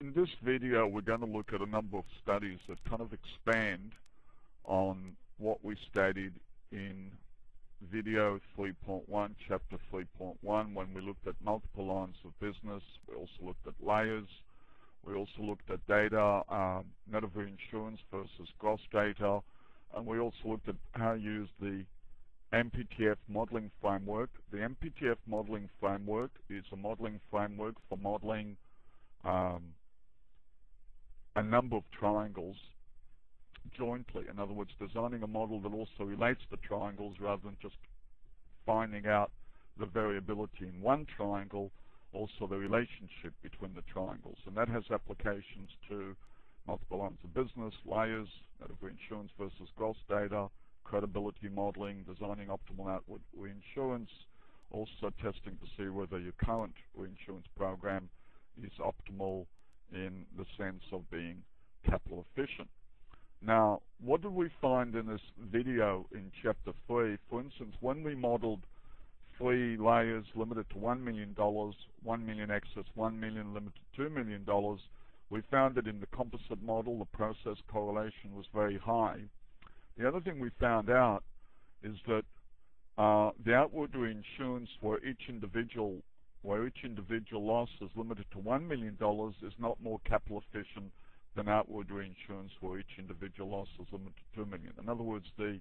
In this video, we're going to look at a number of studies that kind of expand on what we studied in video 3.1, chapter 3.1, when we looked at multiple lines of business. We also looked at layers. We also looked at data, net of reinsurance versus gross data. And we also looked at how to use the MPTF modeling framework. The MPTF modeling framework is a modeling framework for modeling a number of triangles jointly. In other words, designing a model that also relates to triangles rather than just finding out the variability in one triangle, also the relationship between the triangles. And that has applications to multiple lines of business, layers, net of reinsurance versus gross data, credibility modeling, designing optimal outward reinsurance, also testing to see whether your current reinsurance program is optimal in the sense of being capital efficient. Now, what did we find in this video in chapter 3? For instance, when we modeled 3 layers limited to $1 million, 1 million excess, 1 million limited to $2 million, we found that in the composite model, the process correlation was very high. The other thing we found out is that the outward reinsurance for each individual loss is limited to $1 million is not more capital efficient than outward reinsurance for each individual loss is limited to $2 million. In other words, the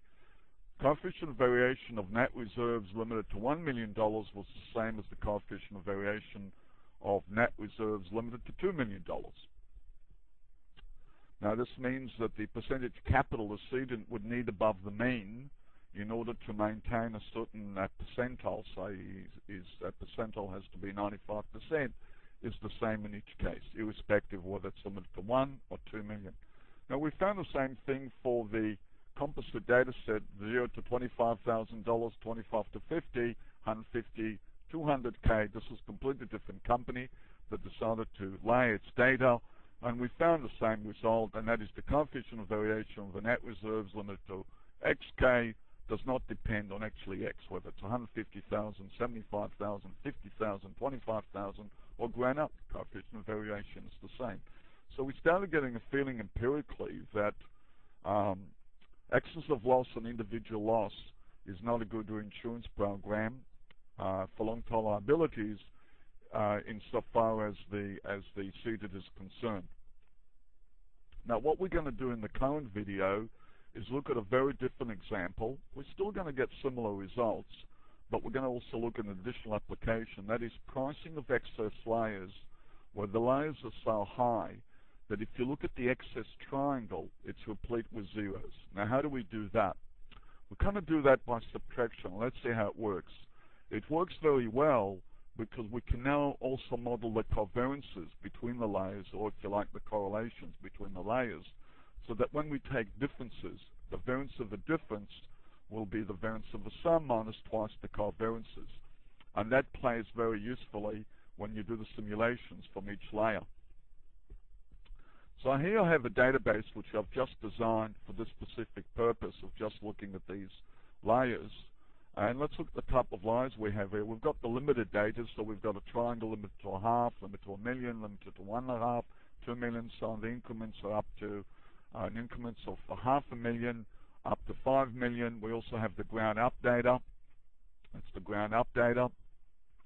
coefficient of variation of net reserves limited to $1 million was the same as the coefficient of variation of net reserves limited to $2 million. Now, this means that the percentage capital the cedent would need above the mean in order to maintain a certain percentile, say that percentile has to be 95%, is the same in each case, irrespective of whether it's limited to 1 or 2 million. Now, we found the same thing for the composite data set, 0 to $25,000, 25 to 50, 150, 200K. This is a completely different company that decided to lay its data, and we found the same result, and that is the coefficient of variation of the net reserves limited to XK does not depend on actually X, whether it's 150,000, 75,000, 50,000, 25,000, or Groundup. Coefficient of variation is the same. So we started getting a feeling empirically that excess of loss and individual loss is not a good reinsurance program for long-tail liabilities insofar as the ceded is concerned. Now, what we're going to do in the current video is look at a very different example. We're still going to get similar results, but we're going to also look at an additional application, that is pricing of excess layers, where the layers are so high that if you look at the excess triangle, it's replete with zeros. Now, how do we do that? We kind of do that by subtraction. Let's see how it works. It works very well because we can now also model the covariances between the layers, or if you like, the correlations between the layers, so that when we take differences, the variance of the difference will be the variance of the sum minus twice the covariances. And that plays very usefully when you do the simulations from each layer. So here I have a database which I've just designed for this specific purpose of just looking at these layers. And let's look at the type of layers we have here. We've got the limited data, so we've got a triangle limited to a half, limited to a million, limited to 1.5, 2 million, so on. The increments are up to increments of 500,000 up to 5 million. We also have the Groundup data. That's the Groundup data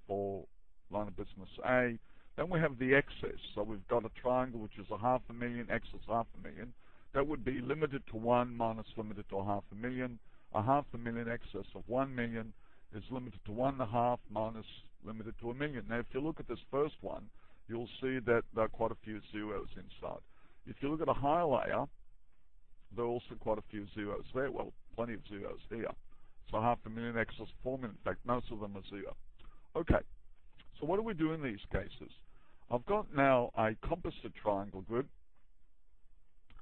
for line of business A. Then we have the excess. So we've got a triangle which is 500,000, excess 500,000. That would be limited to 1 minus limited to 500,000. 500,000 excess of 1 million is limited to 1.5 minus limited to 1 million. Now, if you look at this first one, you'll see that there are quite a few zeros inside. If you look at a higher layer, there are also quite a few zeros there. Well, plenty of zeros here. So 500,000 excess 4 million. In fact, most of them are 0. Okay, so what do we do in these cases? I've got now a composite triangle group,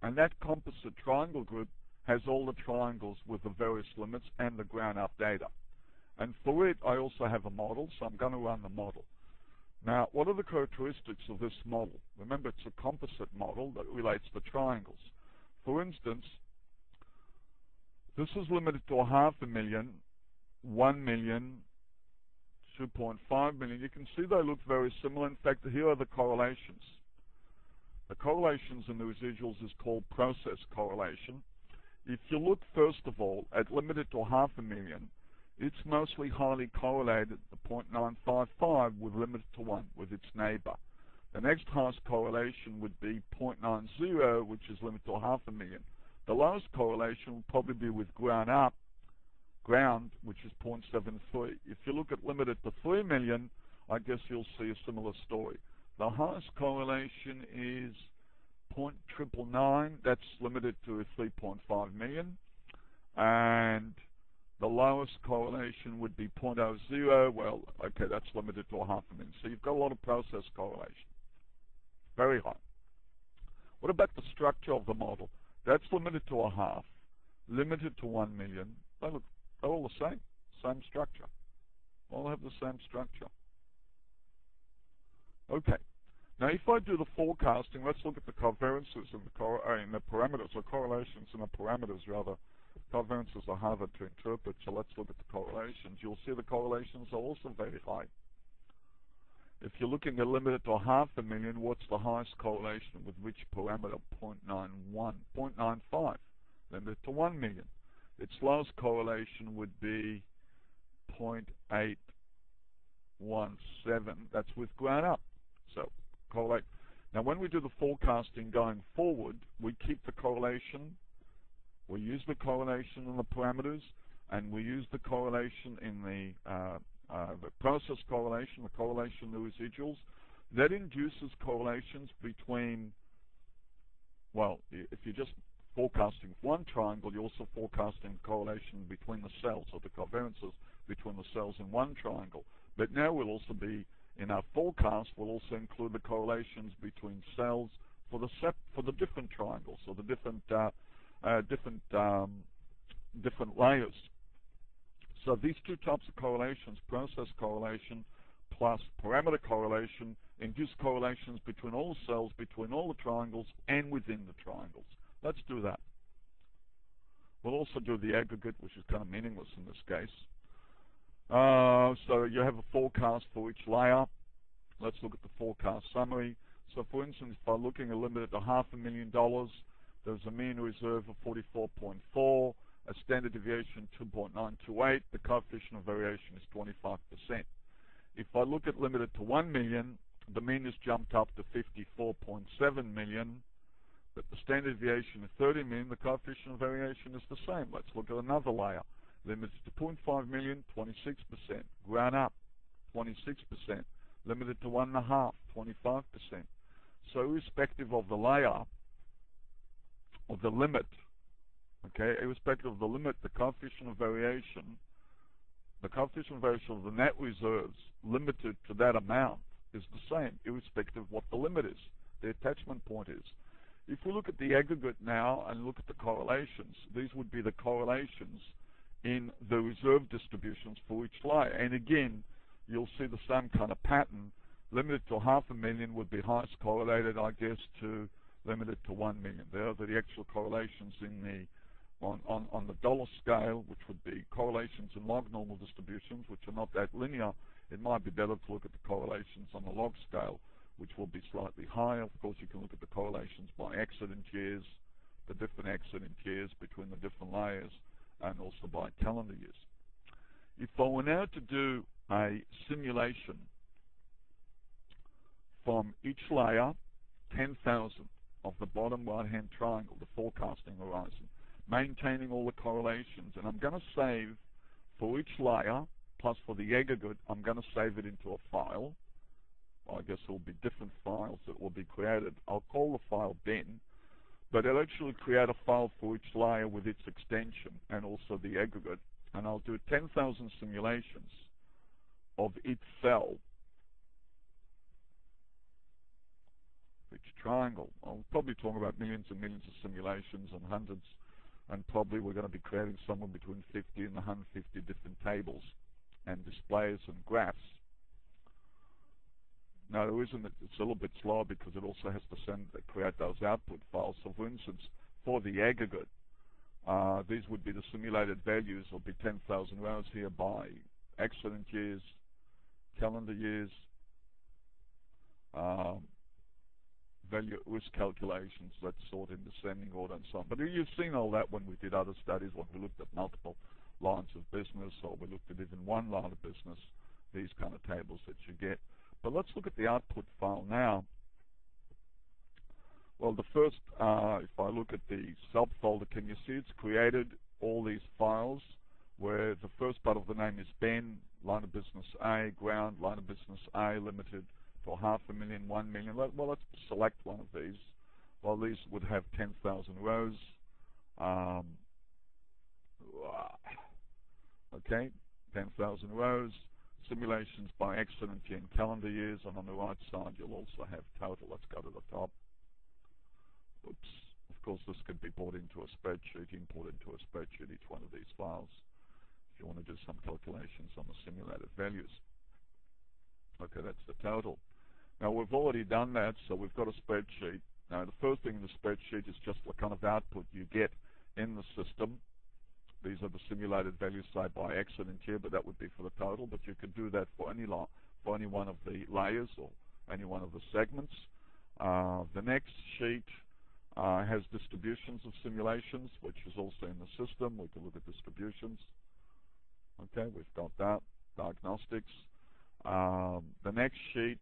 and that composite triangle group has all the triangles with the various limits and the Groundup data. And for it, I also have a model, so I'm going to run the model. Now, what are the characteristics of this model? Remember, it's a composite model that relates to triangles. For instance, this is limited to 500,000, 1 million, 2.5 million. You can see they look very similar. In fact, here are the correlations. The correlations in the residuals is called process correlation. If you look first of all at limited to $500,000, it's mostly highly correlated to 0.955 with limited to 1 with its neighbor. The next highest correlation would be 0.90, which is limited to $500,000. The lowest correlation would probably be with Groundup, which is 0.73. If you look at limited to 3 million, I guess you'll see a similar story. The highest correlation is 0.999, that's limited to 3.5 million. And the lowest correlation would be 0.00, well, okay, that's limited to $500,000. So you've got a lot of process correlation. Very high. What about the structure of the model? That's limited to a half, limited to 1 million. They're all the same structure. All have the same structure. Okay. Now, if I do the forecasting, let's look at the covariances of the parameters, or correlations in the parameters, rather. Covariances are harder to interpret, so let's look at the correlations. You'll see the correlations are also very high. If you're looking at limited to $500,000, what's the highest correlation with which parameter? 0.91, 0.95. Limited to 1 million. Its lowest correlation would be 0.817. That's with Groundup. So correlate. Now, when we do the forecasting going forward, we keep the correlation. We use the correlation in the parameters, and we use the correlation in the process correlation, the correlation in the residuals. That induces correlations between, well, if you're just forecasting one triangle, you're also forecasting correlation between the cells, or the covariances between the cells in one triangle. But now we'll also be, in our forecast, we'll also include the correlations between cells for the different triangles, or the different layers. So these two types of correlations, process correlation plus parameter correlation, induce correlations between all the cells, between all the triangles, and within the triangles. Let's do that. We'll also do the aggregate, which is kind of meaningless in this case. So you have a forecast for each layer. Let's look at the forecast summary. So for instance, if I'm looking at limited to $500,000, there's a mean reserve of 44.4, a standard deviation 2.928, the coefficient of variation is 25%. If I look at limited to 1 million, the mean has jumped up to 54.7 million, but the standard deviation is 30 million, the coefficient of variation is the same. Let's look at another layer. Limited to 0.5 million, 26%. Groundup, 26%. Limited to 1.5, 25%. So irrespective of the layer, or the limit, okay, irrespective of the limit, the coefficient of variation of the net reserves limited to that amount is the same, irrespective of what the limit is, the attachment point is. If we look at the aggregate now and look at the correlations, these would be the correlations in the reserve distributions for each layer. And again, you'll see the same kind of pattern. Limited to $500,000 would be highest correlated, I guess, to limited to 1 million. There are the actual correlations in the on the dollar scale, which would be correlations in log normal distributions, which are not that linear. It might be better to look at the correlations on the log scale, which will be slightly higher. Of course, you can look at the correlations by accident years, the different accident years between the different layers, and also by calendar years. If I were now to do a simulation from each layer, 10,000 of the bottom right-hand triangle, the forecasting horizon, maintaining all the correlations, and I'm going to save for each layer, plus for the aggregate, I'm going to save it into a file. I guess there will be different files that will be created. I'll call the file Ben, but I'll actually create a file for each layer with its extension and also the aggregate, and I'll do 10,000 simulations of each cell, each triangle. I'll probably talk about millions and millions of simulations and hundreds, and probably we're going to be creating somewhere between 50 and 150 different tables and displays and graphs. Now, there isn't, it's a little bit slower because it also has to create those output files. So, for instance, for the aggregate, these would be the simulated values. Will be 10,000 rows here by accident years, calendar years, value risk calculations that's sort in descending order and so on. But you've seen all that when we did other studies, when we looked at multiple lines of business, or we looked at even one line of business, these kind of tables that you get. But let's look at the output file now. Well, the first, if I look at the subfolder, can you see it's created all these files where the first part of the name is Ben, line of business A, Ground, line of business A, limited for 500,000, 1 million. Well, let's select one of these. Well, these would have 10,000 rows. Okay, 10,000 rows. Simulations by accident year and calendar years, and on the right side you'll also have total. Let's go to the top. Oops. Of course, this could be brought into a spreadsheet, import into a spreadsheet, each one of these files, if you want to do some calculations on the simulated values. Okay, that's the total. Now, we've already done that, so we've got a spreadsheet. Now, the first thing in the spreadsheet is just what kind of output you get in the system. These are the simulated values, say, by accident year, but that would be for the total. But you could do that for any one of the layers or any one of the segments. The next sheet has distributions of simulations, which is also in the system. We can look at distributions. Okay, we've got that. Diagnostics. The next sheet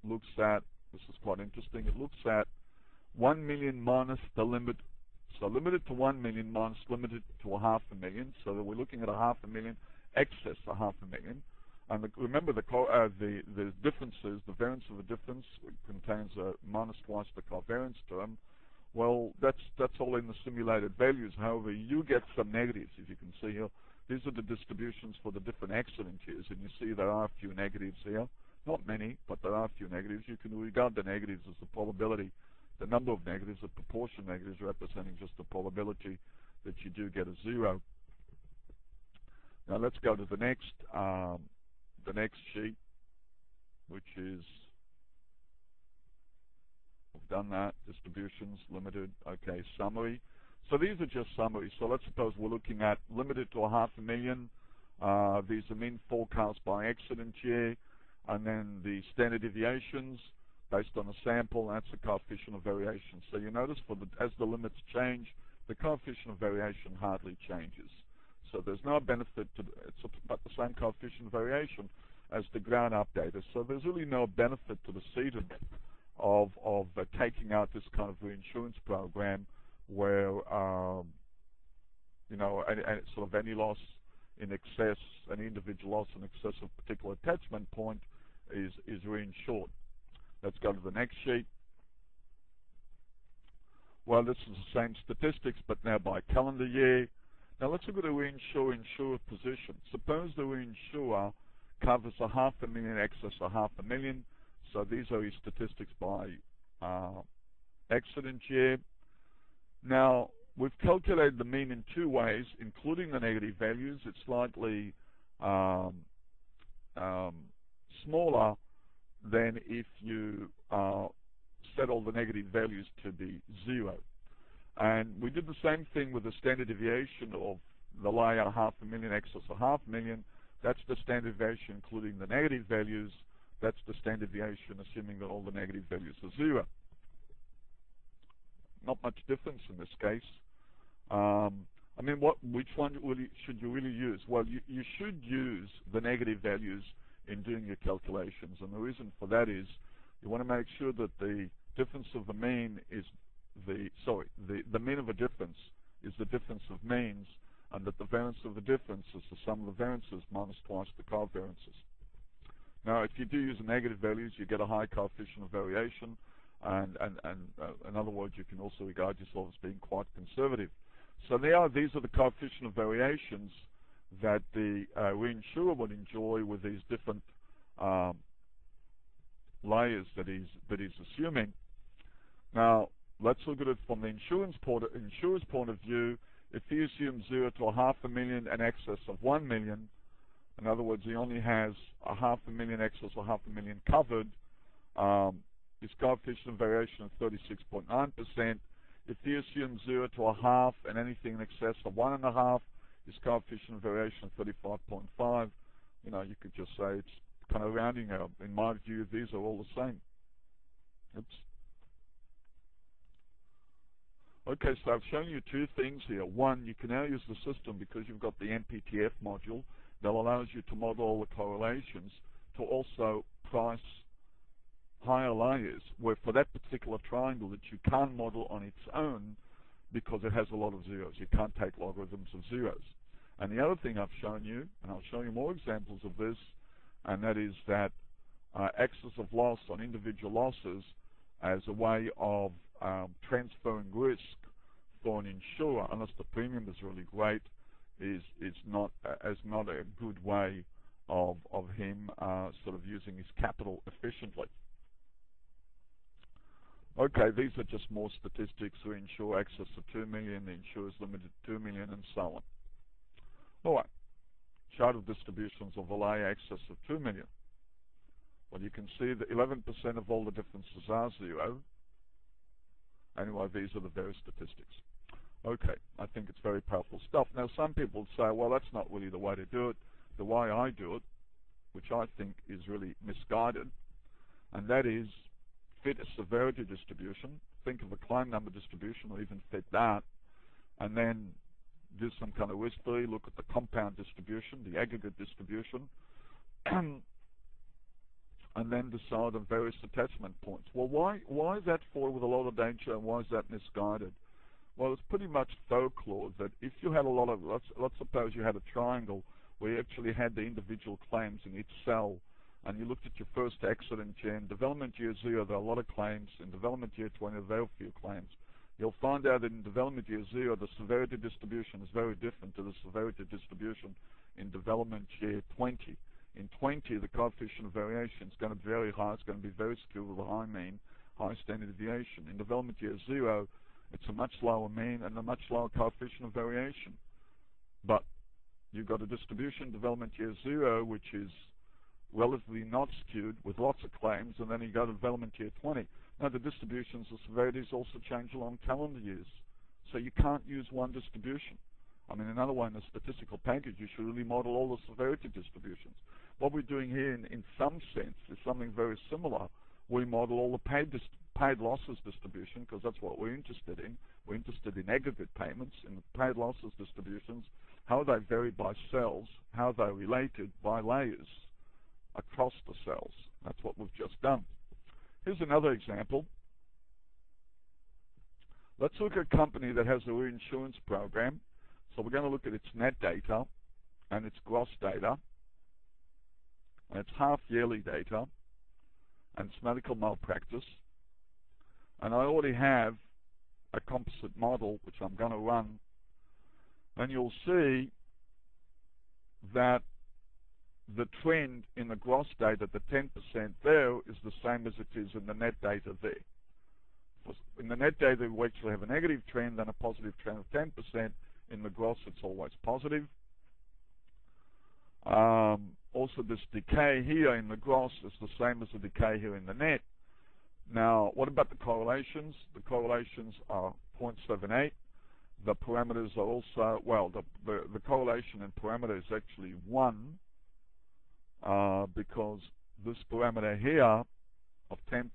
looks at, this is quite interesting, it looks at 1 million minus the limit. So limited to 1 million minus limited to 500,000. So that we're looking at 500,000 excess 500,000. And remember the differences, the variance of the difference contains a minus twice the covariance term. Well, that's all in the simulated values. However, you get some negatives, if you can see here. These are the distributions for the different accident years, and you see there are a few negatives here. Not many, but there are a few negatives. You can regard the negatives as the probability, the number of negatives, the proportion of negatives representing just the probability that you do get a zero. Now let's go to the next sheet, which is, we've done that, distributions, limited, okay, summary. So these are just summaries. So let's suppose we're looking at limited to 500,000. These are mean forecast by accident year, and then the standard deviations based on a sample, that's the coefficient of variation. So you notice as the limits change, the coefficient of variation hardly changes. So there's no benefit to, it's about the same coefficient of variation as the Groundup data. So there's really no benefit to the cedant of taking out this kind of reinsurance program where, you know, sort of any loss in excess, any individual loss in excess of a particular attachment point is reinsured. Let's go to the next sheet. Well, this is the same statistics, but now by calendar year. Now let's look at the reinsurer position. Suppose the reinsurer covers 500,000 excess of 500,000. So these are his statistics by accident year. Now we've calculated the mean in two ways, including the negative values. It's slightly smaller than if you set all the negative values to be 0. And we did the same thing with the standard deviation of the layer 500,000 excess of 500,000. That's the standard deviation including the negative values. That's the standard deviation assuming that all the negative values are 0. Not much difference in this case. I mean, which one should you really use? Well, you should use the negative values in doing your calculations, and the reason for that is you want to make sure that the difference of the mean is the mean of a difference is the difference of means, and that the variance of the difference is the sum of the variances minus twice the covariances. Now, if you do use the negative values, you get a high coefficient of variation, and in other words, you can also regard yourself as being quite conservative. So these are the coefficient of variations that the reinsurer would enjoy with these different layers that he's assuming. Now, let's look at it from the insurer's point of view. If he assumes 0 to 500,000 and excess of 1 million, in other words, he only has 500,000 excess or 500,000 covered, his coefficient of variation is 36.9%. If he assumes 0 to 1/2 and anything in excess of 1.5, his coefficient of variation is 35.5. You know, you could just say it's kind of rounding out. In my view, these are all the same. Oops. Okay, so I've shown you two things here. One, you can now use the system because you've got the NPTF module that allows you to model all the correlations to also price higher layers, where for that particular triangle that you can't model on its own because it has a lot of zeros. You can't take logarithms of zeros. And the other thing I've shown you, and I'll show you more examples of this, and that is that excess of loss on individual losses as a way of transferring risk for an insurer, unless the premium is really great, is not a good way of him sort of using his capital efficiently. Okay, these are just more statistics. We insure excess of 2 million, the insurer's limited to 2 million, and so on. All right, chart of distributions of a layer excess of 2 million. Well, you can see that 11% of all the differences are zero. Anyway, these are the various statistics. Okay, I think it's very powerful stuff. Now, some people say, well, that's not really the way to do it. The way I do it, which I think is really misguided, and that is fit a severity distribution, think of a claim number distribution, or even fit that, and then do some kind of risk theory, look at the compound distribution, the aggregate distribution, and then decide on various attachment points. Well, why is that for with a lot of danger, and why is that misguided? Well, it's pretty much folklore that if you had a lot of, let's suppose you had a triangle where you actually had the individual claims in each cell, and you looked at your first accident year. In development year 0, there are a lot of claims. In development year 20, there are very few claims. You'll find out that in development year 0, the severity distribution is very different to the severity distribution in development year 20. In 20, the coefficient of variation is going to be very high. It's going to be very skewed with a high mean, high standard deviation. In development year 0, it's a much lower mean and a much lower coefficient of variation. But you've got a distribution in development year 0, which is relatively not skewed with lots of claims, and then you go to development year 20. Now, the distributions of severities also change along calendar years. So you can't use one distribution. I mean, another one, a statistical package, you should really model all the severity distributions. What we're doing here, in some sense, is something very similar. We model all the paid losses distribution, because that's what we're interested in. We're interested in aggregate payments, in the paid losses distributions, how they vary by cells, how they're related by layers across the cells. That's what we've just done. Here's another example. Let's look at a company that has a reinsurance program. So we're going to look at its net data and its gross data and its half-yearly data and its medical malpractice. And I already have a composite model which I'm going to run, and you'll see that the trend in the gross data, the 10% there, is the same as it is in the net data there. In the net data, we actually have a negative trend and a positive trend of 10%. In the gross, it's always positive. Also, this decay here in the gross is the same as the decay here in the net. Now, what about the correlations? The correlations are 0.78. The parameters are also, well, the correlation in parameter is actually 1, because this parameter here of 10%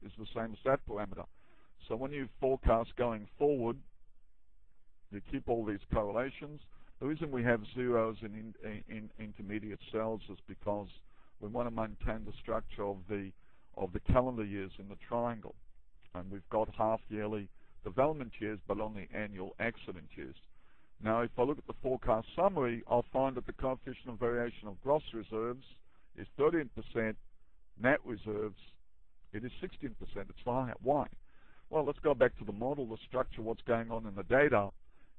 is the same as that parameter. So when you forecast going forward, you keep all these correlations. The reason we have zeros in intermediate cells is because we want to maintain the structure of the calendar years in the triangle. And we've got half-yearly development years, but only annual accident years. Now, if I look at the forecast summary, I'll find that the coefficient of variation of gross reserves is 13%, net reserves, it is 16%. It's higher. Why? Well, let's go back to the model, the structure, what's going on in the data.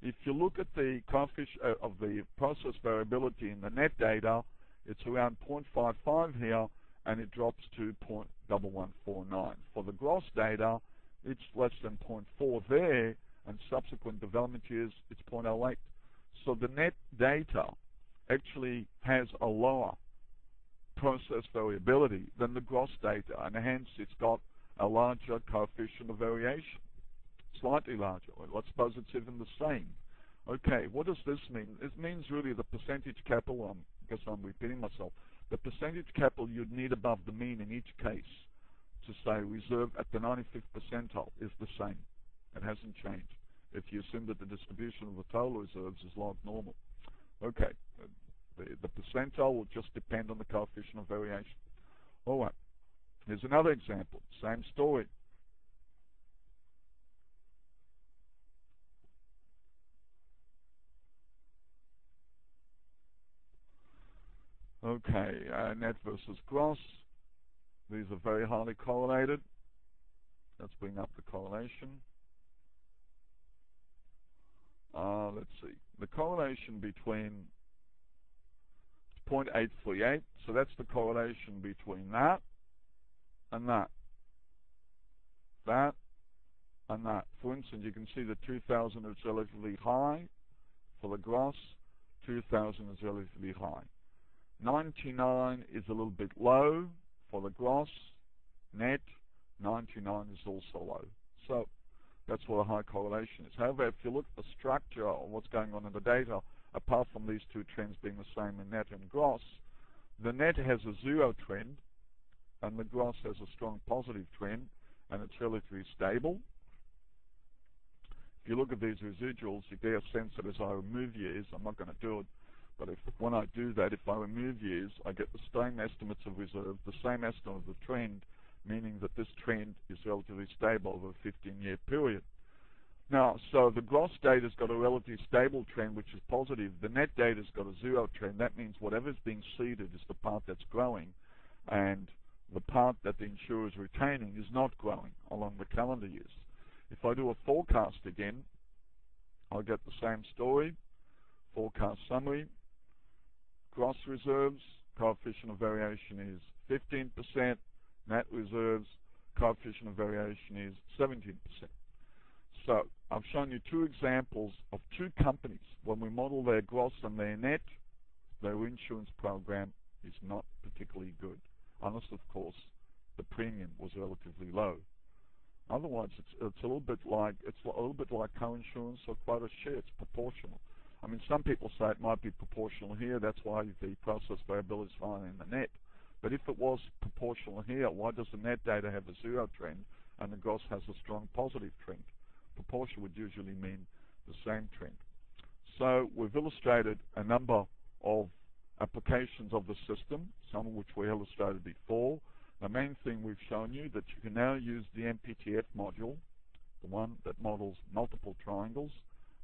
If you look at the coefficient of the process variability in the net data, it's around 0.55 here, and it drops to 0.1149. For the gross data, it's less than 0.4 there, and subsequent development years, it's 0.08. So the net data actually has a lower process variability than the gross data, and hence it's got a larger coefficient of variation, slightly larger. Let's suppose it's even the same. Okay, what does this mean? It means really the percentage capital, I guess I'm repeating myself, the percentage capital you'd need above the mean in each case to say reserve at the 95th percentile is the same. It hasn't changed. if you assume that the distribution of the total reserves is log normal. Okay, the percentile will just depend on the coefficient of variation. All right, here's another example, same story. Okay, net versus gross. These are very highly correlated. Let's bring up the correlation. Let's see. The correlation between 0.838, so that's the correlation between that and that. That and that. For instance, you can see that 2000 is relatively high for the gross, 2000 is relatively high. 99 is a little bit low for the gross, net, 99 is also low. So that's what a high correlation is. However, if you look at the structure of what's going on in the data, apart from these two trends being the same in net and gross, the net has a zero trend and the gross has a strong positive trend, and it's relatively stable. If you look at these residuals, you get a sense that as I remove years, I'm not going to do it, but when I do that, if I remove years, I get the same estimates of reserve, the same estimate of the trend, meaning that this trend is relatively stable over a 15-year period. Now, so the gross data's got a relatively stable trend, which is positive. The net data's got a zero trend. That means whatever's being ceded is the part that's growing, and the part that the insurer is retaining is not growing along the calendar years. If I do a forecast again, I'll get the same story. Forecast summary. Gross reserves, coefficient of variation is 15%. Net reserves, coefficient of variation is 17%. So I've shown you two examples of two companies. When we model their gross and their net, their insurance program is not particularly good, unless, of course, the premium was relatively low. Otherwise, it's a little bit like co-insurance or quota share. It's proportional. I mean, some people say it might be proportional here. That's why the process variability is higher in the net. But if it was proportional here, why does the net data have a zero trend and the gross has a strong positive trend? Proportion would usually mean the same trend. So we've illustrated a number of applications of the system, some of which we illustrated before. The main thing we've shown you that you can now use the MPTF module, the one that models multiple triangles,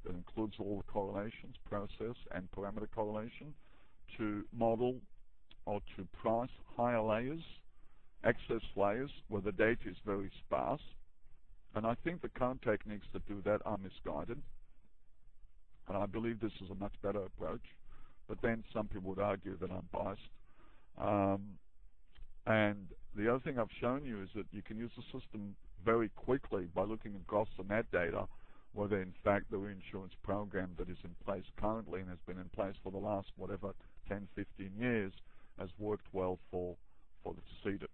that includes all the correlations, process and parameter correlation, to model or to price higher layers, excess layers, where the data is very sparse. And I think the current techniques that do that are misguided. And I believe this is a much better approach. But then some people would argue that I'm biased. And the other thing I've shown you is that you can use the system very quickly by looking at gross and net data, whether in fact the reinsurance program that is in place currently and has been in place for the last, 10, 15 years, has worked well for the ceded.